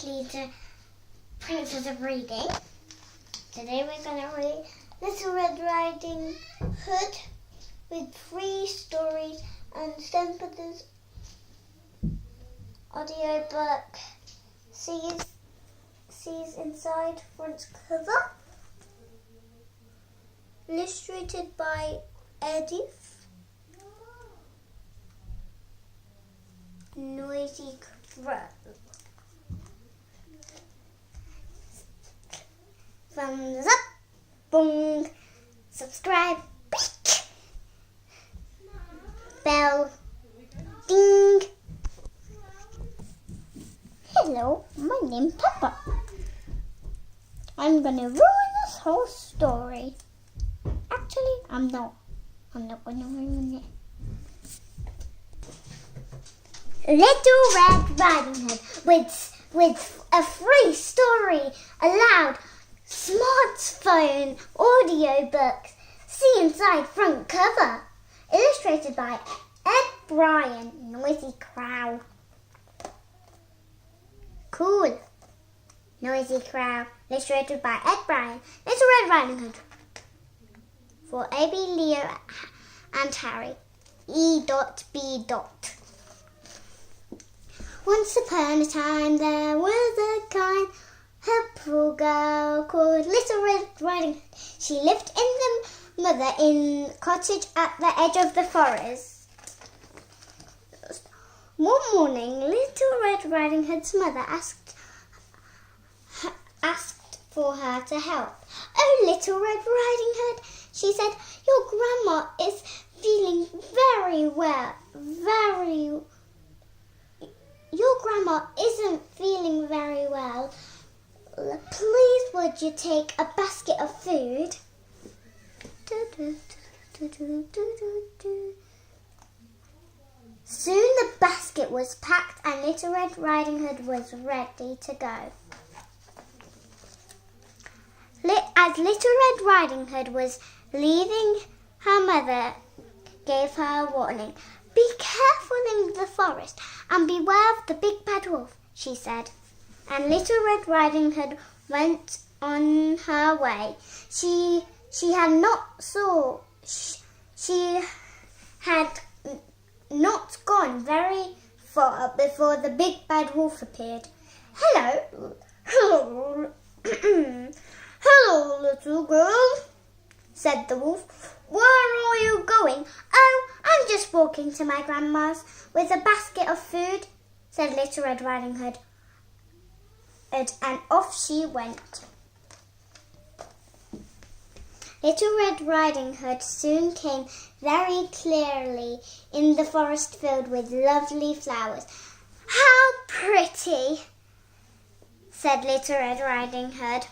Ashley, the Princess of Reading. Today we're going to read Little Red Riding Hood with 3 stories and Stemper's audiobook. Sees inside front cover. Illustrated by Edith Noisy Crow. Thumbs up, boom, subscribe, beep, bell, ding. Hello, my name's Peppa. I'm gonna ruin this whole story. Actually, I'm not gonna ruin it. Little Red Riding Hood with a free story aloud. Smartphone audiobook. See inside front cover. Illustrated by Ed Bryan, Noisy Crow. Cool. Noisy Crow. Illustrated by Ed Bryan, Little Red Riding Hood. For A.B. Leo and Harry. E.B. Once upon a time there was a kind helpful girl called Little Red Riding Hood. She lived in the mother in cottage at the edge of the forest. One morning, Little Red Riding Hood's mother asked for her to help. "Oh, Little Red Riding Hood," she said, "your grandma is feeling very well. Your grandma isn't feeling very well. Please would you take a basket of food?" Soon the basket was packed and Little Red Riding Hood was ready to go. As Little Red Riding Hood was leaving, her mother gave her a warning. "Be careful in the forest and beware of the big bad wolf," she said. And Little Red Riding Hood went on her way. She had not gone very far before the big bad wolf appeared. Hello, hello, little girl," said the wolf. "Where are you going?" "Oh, I'm just walking to my grandma's with a basket of food," said Little Red Riding Hood. And off she went. Little Red Riding Hood soon came very clearly in the forest filled with lovely flowers. "How pretty," said Little Red Riding Hood.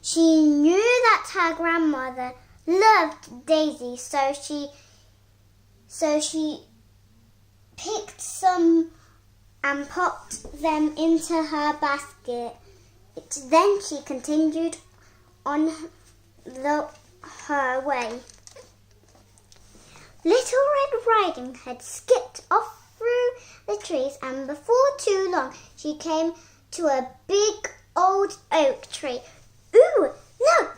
She knew that her grandmother loved daisies, so she picked some and popped them into her basket. Then she continued on her way. Little Red Riding Hood skipped off through the trees, and before too long she came to a big old oak tree. "Ooh, look,"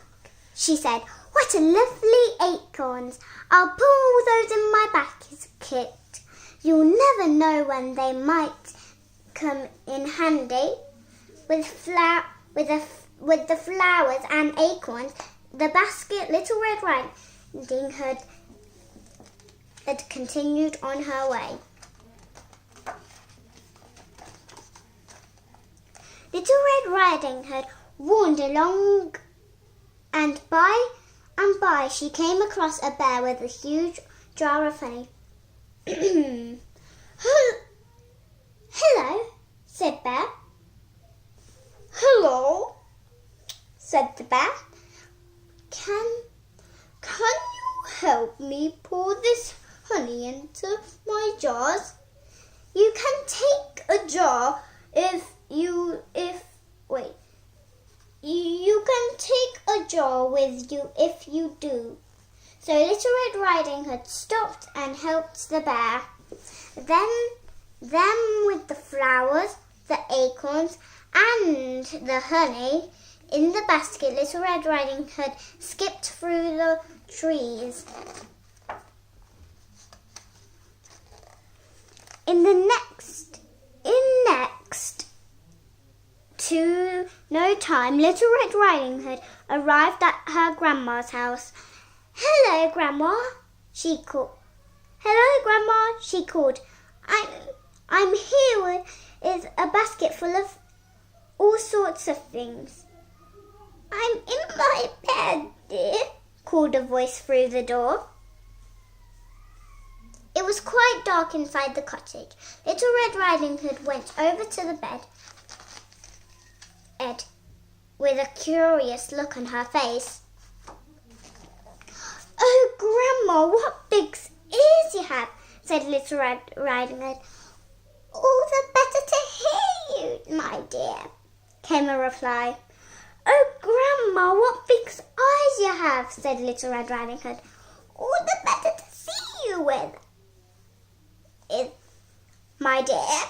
she said. "What a lovely acorns. I'll put all those in my basket. You'll never know when they might come in handy." With the flowers and acorns, the basket, Little Red Riding Hood had continued on her way. Little Red Riding Hood wandered along, and by and by she came across a bear with a huge jar of honey. "Hello," said Bear. "Hello," said the bear. Can you help me pour this honey into my jars?" "You can take a jar You can take a jar with you if you do." So Little Red Riding Hood stopped and helped the bear. Then with the flowers, the acorns, and the honey in the basket, Little Red Riding Hood skipped through the trees. To no time, Little Red Riding Hood arrived at her grandma's house. "Hello, Grandma," she called. "Hello, Grandma," she called. I'm here with a basket full of all sorts of things." "I'm in my bed, dear," called a voice through the door. It was quite dark inside the cottage. Little Red Riding Hood went over to the bed with a curious look on her face. "Oh, Grandma, what big ears you have," said Little Red Riding Hood. "All the better to hear you, my dear," came a reply. "Oh, Grandma, what big eyes you have," said Little Red Riding Hood. "All the better to see you with, my dear,"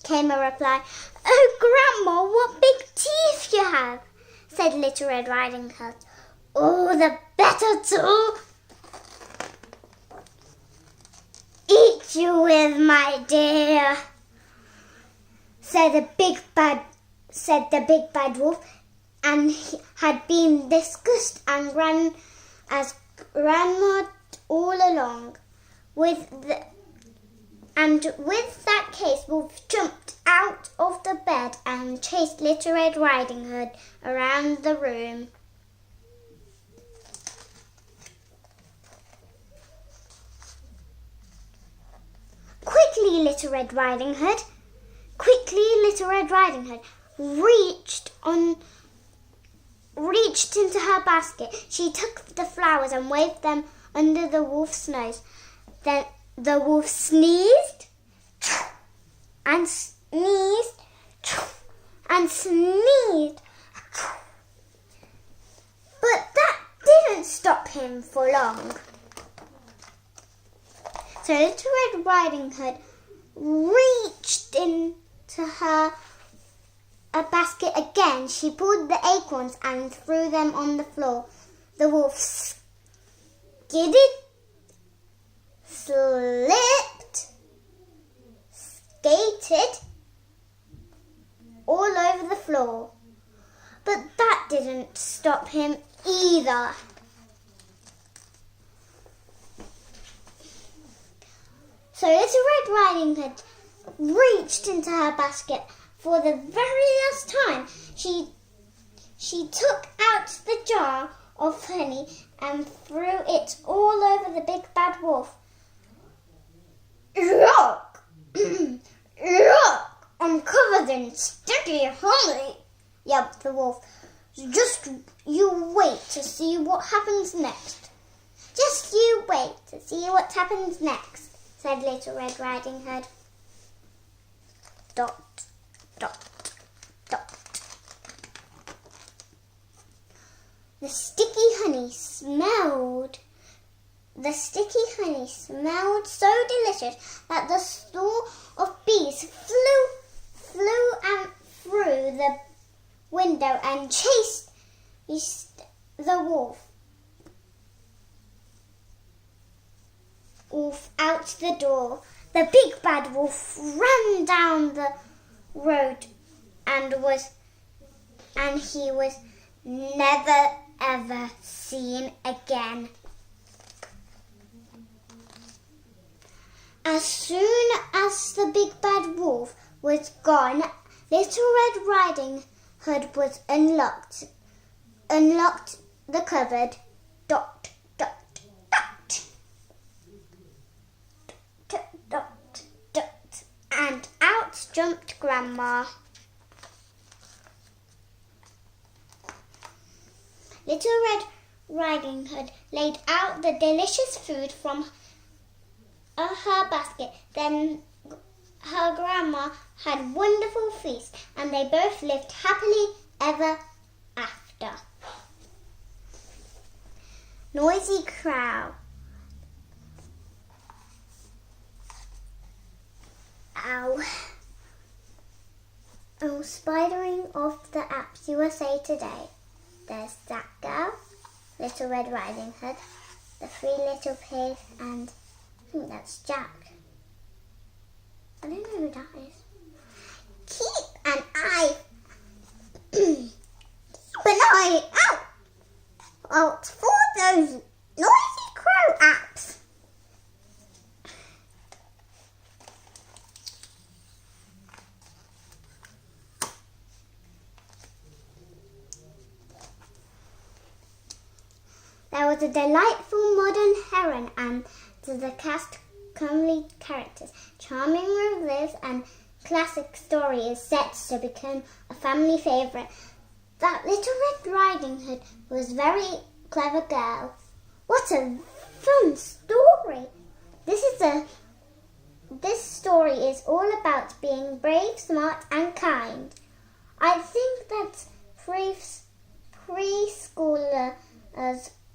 came a reply. "Oh, Grandma, what big teeth you have," said Little Red Riding Hood. "All the better to eat you with, my dear," said the big bad wolf, and he had been discussed and grandma all along. With that case, Wolf jumped out of the bed and chased Little Red Riding Hood around the room. Quickly, Little Red Riding Hood reached into her basket. She took the flowers and waved them under the wolf's nose. Then the wolf sneezed and sneezed and sneezed. But that didn't stop him for long. So Little Red Riding Hood reached into a basket again. She pulled the acorns and threw them on the floor. The wolf skidded, slipped, skated all over the floor. But that didn't stop him either. So Little Red Riding Hood reached into her basket for the very last time. She took out the jar of honey and threw it all over the big bad wolf. "Look! Look! I'm covered in sticky honey," yelped the wolf. "Just you wait to see what happens next." "Just you wait to see what happens next," said Little Red Riding Hood. Dot, dot, dot. The sticky honey smelled so delicious that the swarm of bees flew out through the window and chased the wolf out the door. The big bad wolf ran down the road and he was never ever seen again. As soon as the big bad wolf was gone, Little Red Riding Hood was unlocked the cupboard. Dot, dot, dot. Dot, dot, dot. And out jumped Grandma. Little Red Riding Hood laid out the delicious food from her basket. Then her grandma had wonderful feast, and they both lived happily ever after. Noisy Crow. Ow. Oh, spidering off the apps USA Today. There's that girl, Little Red Riding Hood, the Three Little Pigs, and I think that's Jack. I don't know who that is. Keep an eye out for those noisy crow apps. There was a delightful modern heron and the cast comely characters, charming lives and classic story is set to become a family favourite. That Little Red Riding Hood was a very clever girl. What a fun story! This story is all about being brave, smart and kind. I think that preschoolers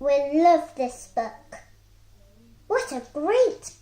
will love this book. What a great